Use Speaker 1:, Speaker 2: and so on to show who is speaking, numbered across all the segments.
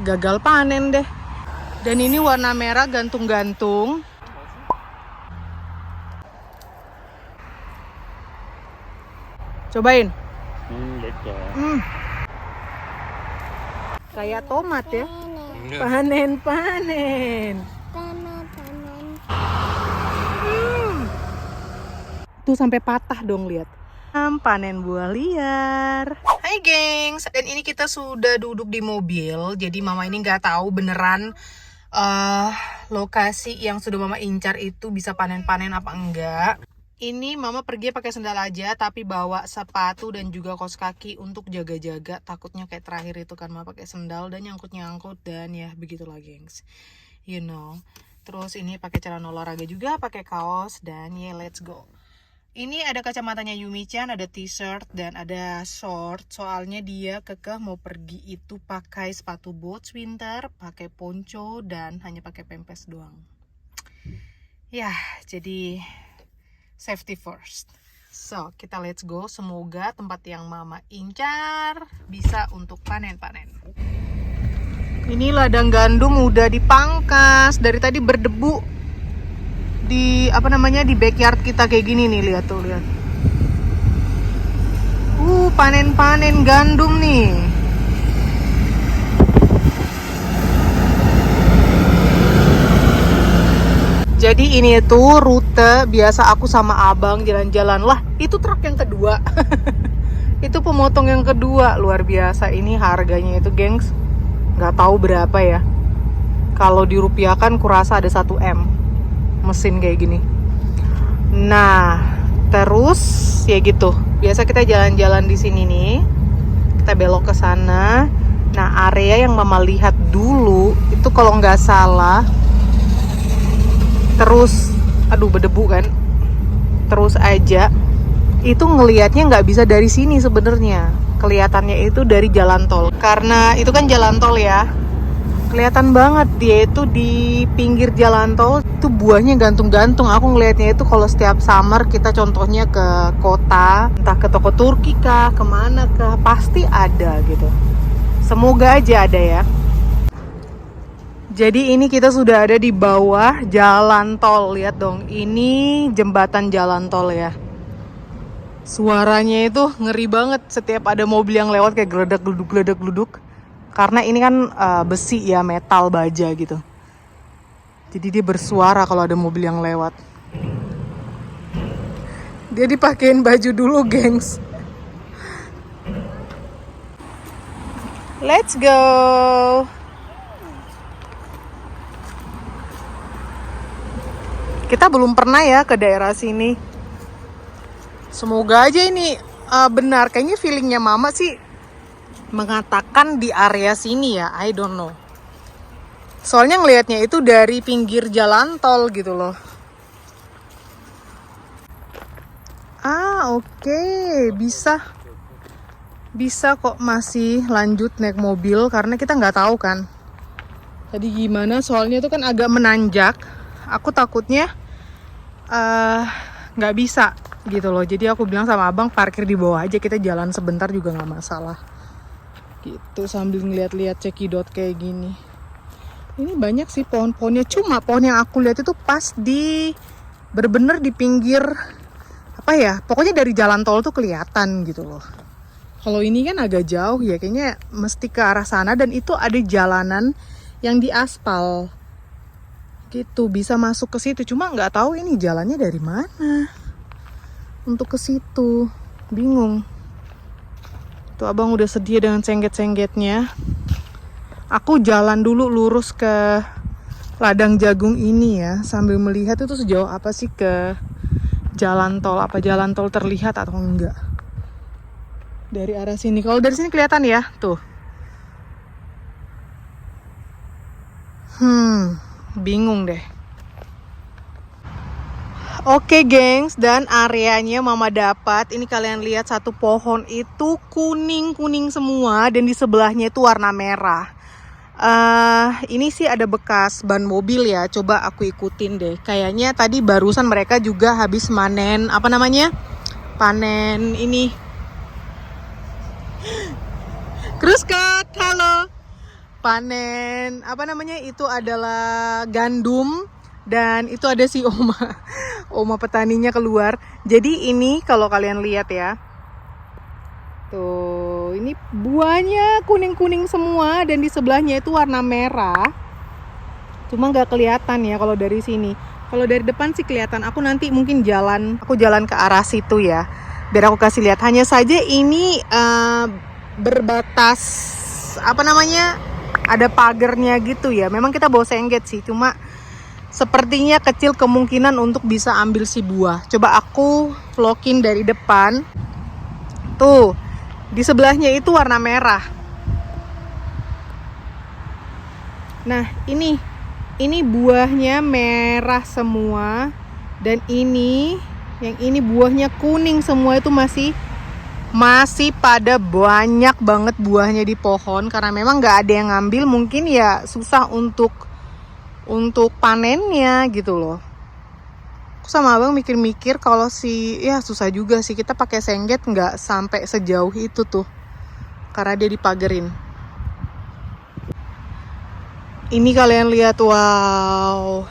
Speaker 1: Gagal panen deh. Dan ini warna merah gantung-gantung. Cobain. Kayak tomat ya. Panen. Tuh sampai patah dong, lihat. Panen buah liar. Hai gengs, dan ini kita sudah duduk di mobil. Jadi mama ini nggak tahu beneran lokasi yang sudah mama incar itu bisa panen-panen apa enggak. Ini mama pergi pakai sendal aja, tapi bawa sepatu dan juga kaos kaki untuk jaga-jaga. Takutnya kayak terakhir itu kan mama pakai sendal dan nyangkut-nyangkut dan ya begitulah gengs. You know. Terus ini pakai celana olahraga juga, pakai kaos dan ya let's go. Ini ada kacamatanya Yumi-chan, ada t-shirt dan ada short. Soalnya dia kekeh mau pergi itu pakai sepatu boots winter, pakai poncho dan hanya pakai pempes doang. Ya, jadi safety first. So, kita let's go. Semoga tempat yang mama incar bisa untuk panen-panen. Ini ladang gandum udah dipangkas. Dari tadi berdebu di di backyard kita kayak gini nih, lihat tuh, lihat. Panen-panen gandum nih. Jadi ini tuh rute biasa aku sama abang jalan-jalan. Lah, itu truk yang kedua. Itu pemotong yang kedua, luar biasa. Ini harganya itu, gengs, nggak tahu berapa ya. Kalau dirupiahkan kurasa ada 1 M. Mesin kayak gini. Nah, terus ya gitu. Biasa kita jalan-jalan di sini nih. Kita belok ke sana. Nah, area yang mama lihat dulu itu kalau nggak salah. Terus, berdebu kan. Terus aja. Itu ngelihatnya nggak bisa dari sini sebenarnya. Kelihatannya itu dari jalan tol. Karena itu kan jalan tol ya. Kelihatan banget dia itu di pinggir jalan tol. Itu buahnya gantung-gantung. Aku ngelihatnya itu kalau setiap summer kita contohnya ke kota, entah ke toko Turki kah, kemana kah, pasti ada gitu. Semoga aja ada ya. Jadi ini kita sudah ada di bawah jalan tol. Lihat dong, ini jembatan jalan tol ya. Suaranya itu ngeri banget setiap ada mobil yang lewat kayak geledak-geluduk. Karena ini kan besi ya, metal baja gitu. Jadi dia bersuara kalau ada mobil yang lewat. Dia dipakein baju dulu, gengs. Let's go. Kita belum pernah ya ke daerah sini. Semoga aja ini benar. Kayaknya feelingnya mama sih mengatakan di area sini ya, I don't know. Soalnya ngelihatnya itu dari pinggir jalan tol gitu loh. Oke. Bisa kok masih lanjut naik mobil karena kita nggak tahu kan. Tadi gimana? Soalnya itu kan agak menanjak. Aku takutnya nggak bisa gitu loh. Jadi aku bilang sama abang parkir di bawah aja, kita jalan sebentar juga nggak masalah. Gitu sambil ngeliat-liat cekidot kayak gini. Ini banyak sih pohon-pohonnya, cuma pohon yang aku lihat itu pas di bener-bener di pinggir pokoknya dari jalan tol tuh kelihatan gitu loh. Kalau ini kan agak jauh ya, kayaknya mesti ke arah sana dan itu ada jalanan yang diaspal gitu, bisa masuk ke situ, cuma nggak tahu ini jalannya dari mana untuk ke situ, bingung. Tuh abang udah sedia dengan cengget-cenggetnya. Aku jalan dulu lurus ke ladang jagung ini ya, sambil melihat itu sejauh apa sih ke jalan tol. Apa jalan tol terlihat atau enggak dari arah sini. Kalau dari sini kelihatan ya, tuh. Bingung deh. Oke gengs, dan areanya mama dapat. Ini kalian lihat satu pohon itu kuning-kuning semua dan di sebelahnya itu warna merah. Ini sih ada bekas ban mobil ya. Coba aku ikutin deh. Kayaknya tadi barusan mereka juga habis manen panen ini. Kruskot, halo. panen apa namanya itu adalah gandum, dan itu ada si oma petaninya keluar. Jadi ini kalau kalian lihat ya, tuh ini buahnya kuning-kuning semua dan di sebelahnya itu warna merah. Cuma nggak kelihatan ya kalau dari sini. Kalau dari depan sih kelihatan. Aku nanti mungkin aku jalan ke arah situ ya, biar aku kasih lihat. Hanya saja ini berbatas apa namanya, ada pagernya gitu ya. Memang kita bawa sengget sih, cuma sepertinya kecil kemungkinan untuk bisa ambil si buah. Coba aku vlogin dari depan. Tuh, di sebelahnya itu warna merah. Nah, ini buahnya merah semua, dan yang ini buahnya kuning semua. Itu masih pada banyak banget buahnya di pohon, karena memang nggak ada yang ngambil. Mungkin ya susah untuk panennya gitu loh. Aku sama abang mikir-mikir kalau ya susah juga sih, kita pakai sengget nggak sampai sejauh itu tuh, karena dia dipagerin. Ini kalian lihat, wow,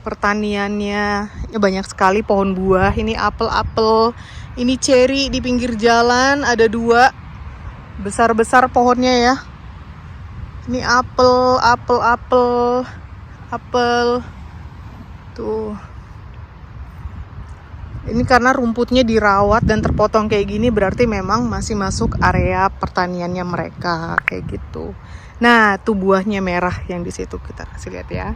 Speaker 1: pertaniannya ya banyak sekali pohon buah. Ini apel, ini ceri di pinggir jalan ada 2, besar-besar pohonnya ya. Ini apel tuh. Ini karena rumputnya dirawat dan terpotong kayak gini, berarti memang masih masuk area pertaniannya mereka kayak gitu. Nah, tuh buahnya merah yang di situ, kita kasih lihat ya.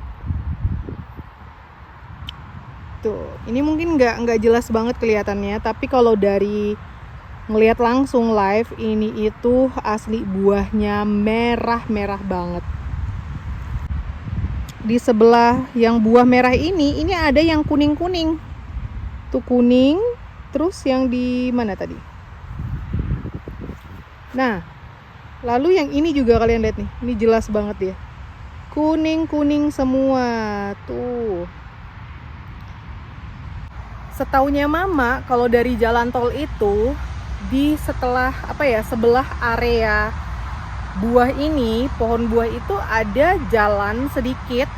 Speaker 1: Tuh, ini mungkin nggak jelas banget kelihatannya, tapi kalau dari ngelihat langsung live, ini itu asli buahnya merah banget. Di sebelah yang buah merah ini ada yang kuning-kuning. Tuh kuning, terus yang di mana tadi? Nah, lalu yang ini juga kalian lihat nih, ini jelas banget ya. Kuning-kuning semua, tuh. Setaunya mama, kalau dari jalan tol itu sebelah area buah ini, pohon buah itu ada jalan sedikit,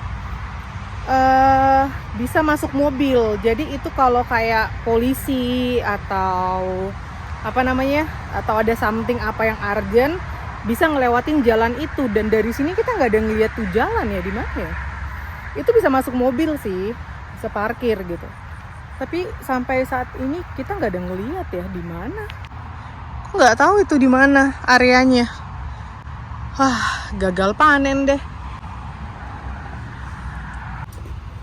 Speaker 1: bisa masuk mobil. Jadi itu kalau kayak polisi atau atau ada something apa yang urgent, bisa ngelewatin jalan itu. Dan dari sini kita nggak ada ngeliat tuh jalan ya, di mana ya? Itu bisa masuk mobil sih, bisa parkir gitu. Tapi sampai saat ini kita nggak ada ngeliat ya di mana. Aku nggak tahu itu di mana areanya. Gagal panen deh.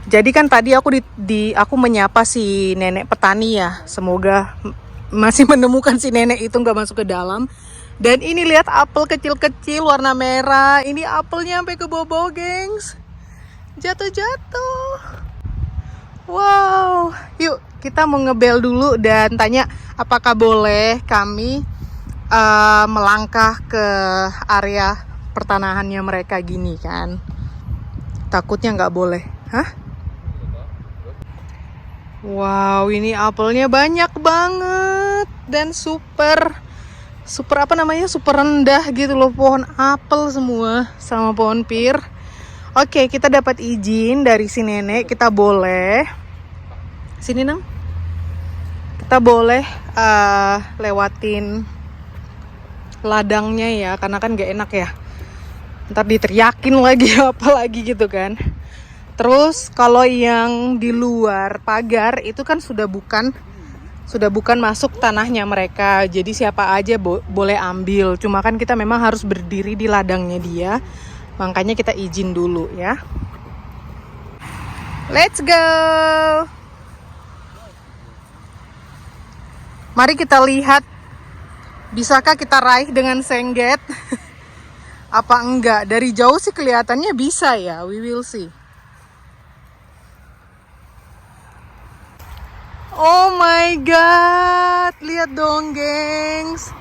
Speaker 1: Jadi kan tadi aku menyapa si nenek petani ya. Semoga masih menemukan si nenek itu, nggak masuk ke dalam. Dan ini lihat apel kecil-kecil warna merah. Ini apelnya sampai ke bawah, gengs. Jatuh. Wow, yuk kita mau ngebel dulu dan tanya apakah boleh kami melangkah ke area pertanahannya mereka gini kan. Takutnya nggak boleh. Wow, ini apelnya banyak banget dan super rendah gitu loh. Pohon apel semua sama pohon pir. Oke, kita dapat izin dari si nenek, kita boleh sini nang. Kita boleh lewatin ladangnya ya, karena kan gak enak ya. Ntar diteriakin lagi apa lagi gitu kan. Terus kalau yang di luar pagar itu kan sudah bukan masuk tanahnya mereka. Jadi siapa aja boleh ambil. Cuma kan kita memang harus berdiri di ladangnya dia. Makanya kita izin dulu ya. Let's go. Mari kita lihat, bisakah kita raih dengan sengget? Apa enggak? Dari jauh sih kelihatannya bisa ya. We will see. Oh my god, lihat dong gengs.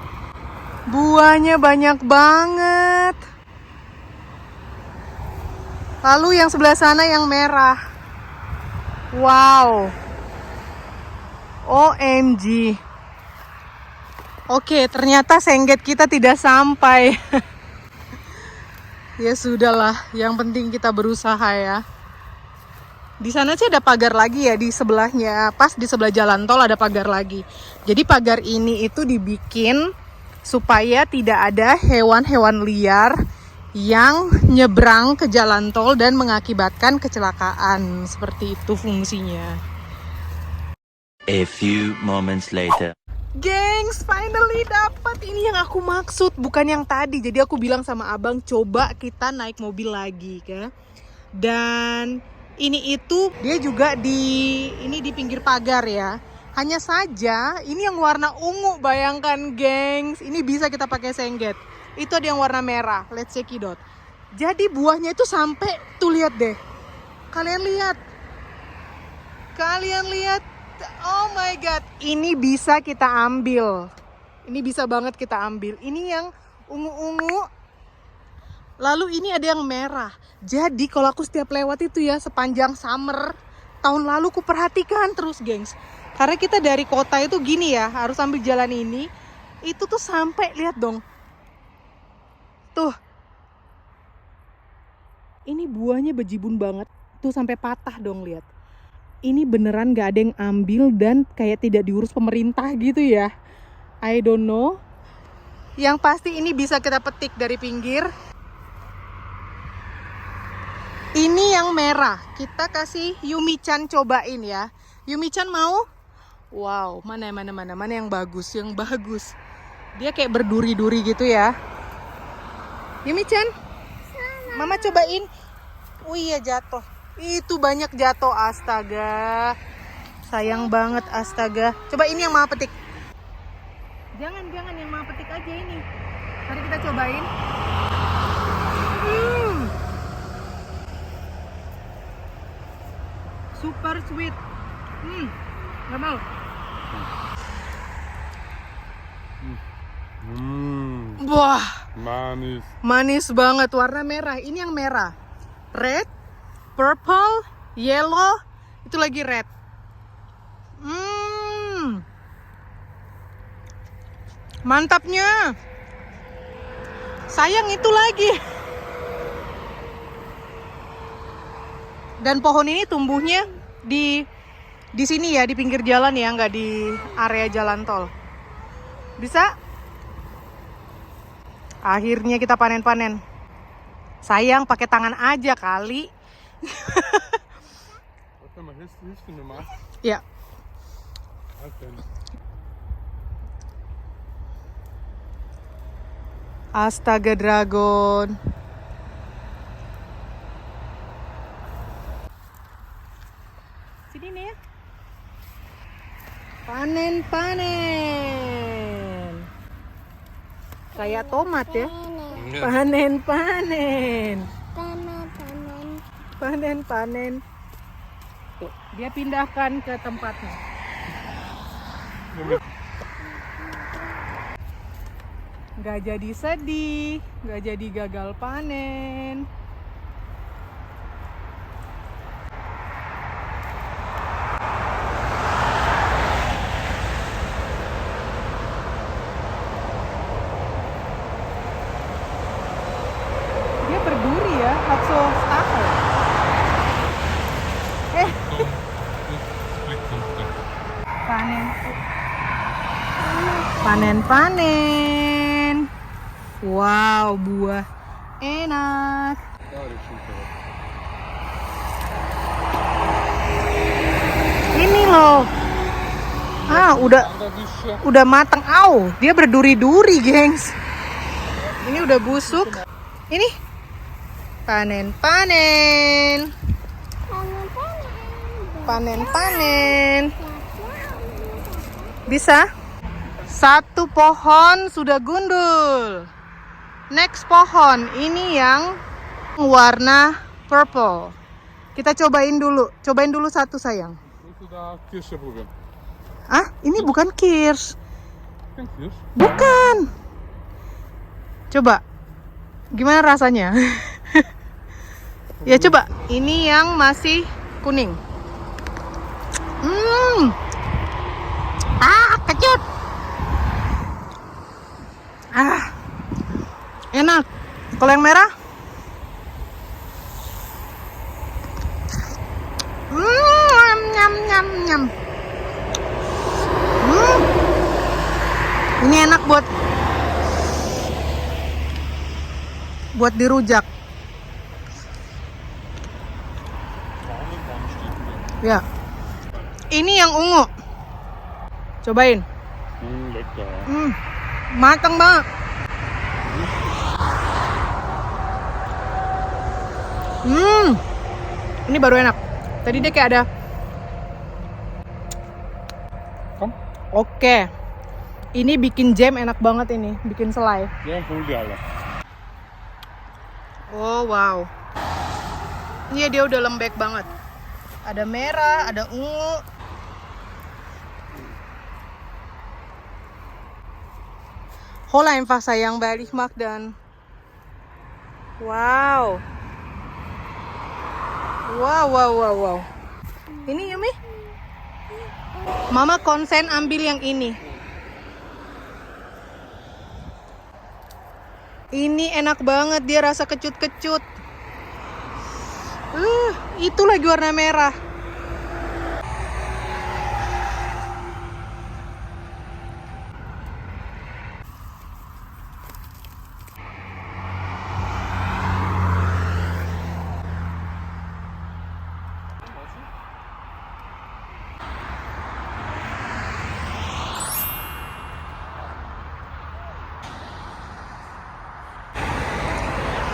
Speaker 1: Buahnya banyak banget. Lalu yang sebelah sana yang merah. Wow. OMG. Oke, ternyata sengget kita tidak sampai. Ya sudahlah, yang penting kita berusaha ya. Di sana sih ada pagar lagi ya, di sebelahnya, pas di sebelah jalan tol ada pagar lagi. Jadi pagar ini itu dibikin supaya tidak ada hewan-hewan liar yang nyebrang ke jalan tol dan mengakibatkan kecelakaan. Seperti itu fungsinya.
Speaker 2: A few moments later.
Speaker 1: Gengs, finally dapat ini yang aku maksud, bukan yang tadi. Jadi aku bilang sama abang, coba kita naik mobil lagi, kan? Dan ini itu dia juga di pinggir pagar ya. Hanya saja ini yang warna ungu, bayangkan gengs. Ini bisa kita pakai sengget. Itu ada yang warna merah, let's cekidot. Jadi buahnya itu sampai tuh, lihat deh. Kalian lihat. Oh my god, ini bisa kita ambil. Ini bisa banget kita ambil. Ini yang ungu-ungu. Lalu ini ada yang merah. Jadi kalau aku setiap lewat itu ya, sepanjang summer tahun lalu aku perhatikan terus gengs. Karena kita dari kota itu gini ya, harus ambil jalan ini. Itu tuh sampai, lihat dong. Tuh. Ini buahnya bejibun banget. Tuh sampai patah dong, lihat. Ini beneran gak ada yang ambil dan kayak tidak diurus pemerintah gitu ya. I don't know. Yang pasti ini bisa kita petik dari pinggir. Ini yang merah. Kita kasih Yumi-chan cobain ya. Yumi-chan mau? Wow, mana yang bagus, Dia kayak berduri-duri gitu ya. Yumi-chan, Mama cobain. Oh iya, jatuh. Itu banyak jatuh, astaga. Sayang banget, astaga. Coba ini yang Mama petik. Jangan yang Mama petik aja ini. Mari kita cobain. Super sweet. Gak mau. Wah, manis banget, warna merah. Ini yang merah. Red, purple, yellow, itu lagi red. Mantapnya. Sayang itu lagi. Dan pohon ini tumbuhnya di sini ya, di pinggir jalan ya, nggak di area jalan tol. Bisa? Akhirnya kita panen-panen. Sayang pakai tangan aja kali. Ya. Astaga dragon. Sini nih ya. Panen. Kayak tomat ya. Panen. Tuh, dia pindahkan ke tempatnya. Gak jadi sedih, gak jadi gagal panen. Dia berduri ya, Hatso Stakel. Panen. Wow, buah enak. Ini loh. Udah matang. Dia berduri-duri, gengs. Ini udah busuk. Ini panen. Bisa? Satu pohon sudah gundul. Next pohon, ini yang warna purple. Kita cobain dulu satu sayang. Ini bukan kirs. Bukan. Coba. Gimana rasanya? Ya coba. Ini yang masih kuning. Kecut. Enak. Kalau yang merah? Nyam nyam nyam. Ini enak buat dirujak. Ya. Ini yang ungu. Cobain.
Speaker 3: Lekker.
Speaker 1: Matang banget. Ini baru enak. Tadi dia kayak ada.
Speaker 3: Kom.
Speaker 1: Oke. Ini bikin jam enak banget ini, bikin selai.
Speaker 3: Ja, voel je alle.
Speaker 1: Oh wow. Iya dia udah lembek banget. Ada merah, ada ungu. Hola einfach sayang balik mak dan. Wow. Wow. Ini Yumi? Mama konsen ambil yang ini. Ini enak banget, dia rasa kecut-kecut. Itu lagi warna merah.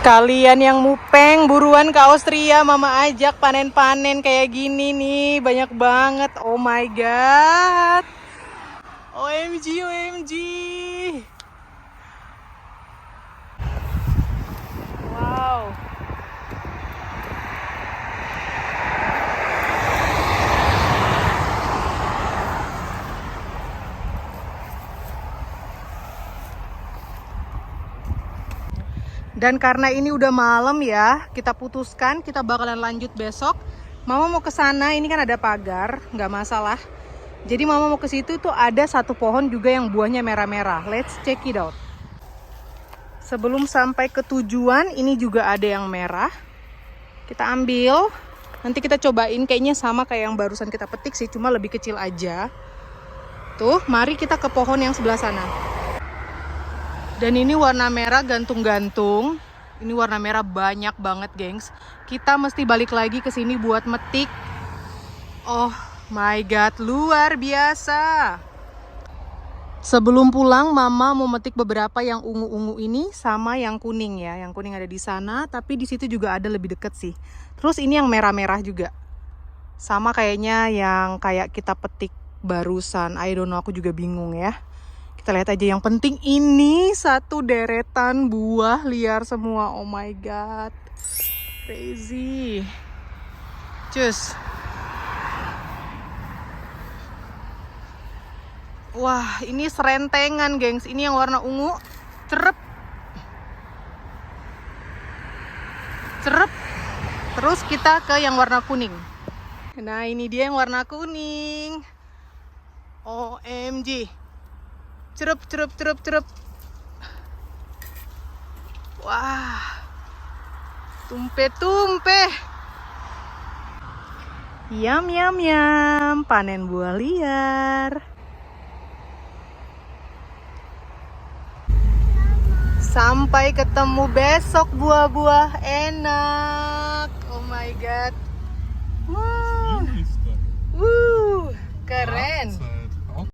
Speaker 1: Kalian yang mupeng buruan ke Austria, mama ajak panen-panen kayak gini nih, banyak banget. Oh my god. OMG. Wow. Dan karena ini udah malam ya, kita putuskan kita bakalan lanjut besok. Mama mau ke sana, ini kan ada pagar, nggak masalah. Jadi mama mau ke situ tuh ada satu pohon juga yang buahnya merah-merah. Let's check it out. Sebelum sampai ke tujuan, ini juga ada yang merah. Kita ambil. Nanti kita cobain, kayaknya sama kayak yang barusan kita petik sih, cuma lebih kecil aja. Tuh, mari kita ke pohon yang sebelah sana. Dan ini warna merah gantung-gantung. Ini warna merah banyak banget, gengs. Kita mesti balik lagi ke sini buat metik. Oh my god, luar biasa. Sebelum pulang, mama mau metik beberapa yang ungu-ungu ini sama yang kuning ya. Yang kuning ada di sana, tapi di situ juga ada lebih deket sih. Terus ini yang merah-merah juga. Sama kayaknya yang kayak kita petik barusan. I don't know, aku juga bingung ya. Kita lihat aja, yang penting ini satu deretan buah liar semua. Oh my god. Crazy. Cus. Wah, ini serentengan, gengs. Ini yang warna ungu. Cerep. Terus kita ke yang warna kuning. Nah, ini dia yang warna kuning. OMG. Cerup. Wah. Tumpe. Yam. Panen buah liar. Sampai ketemu besok buah-buah enak. Oh my god.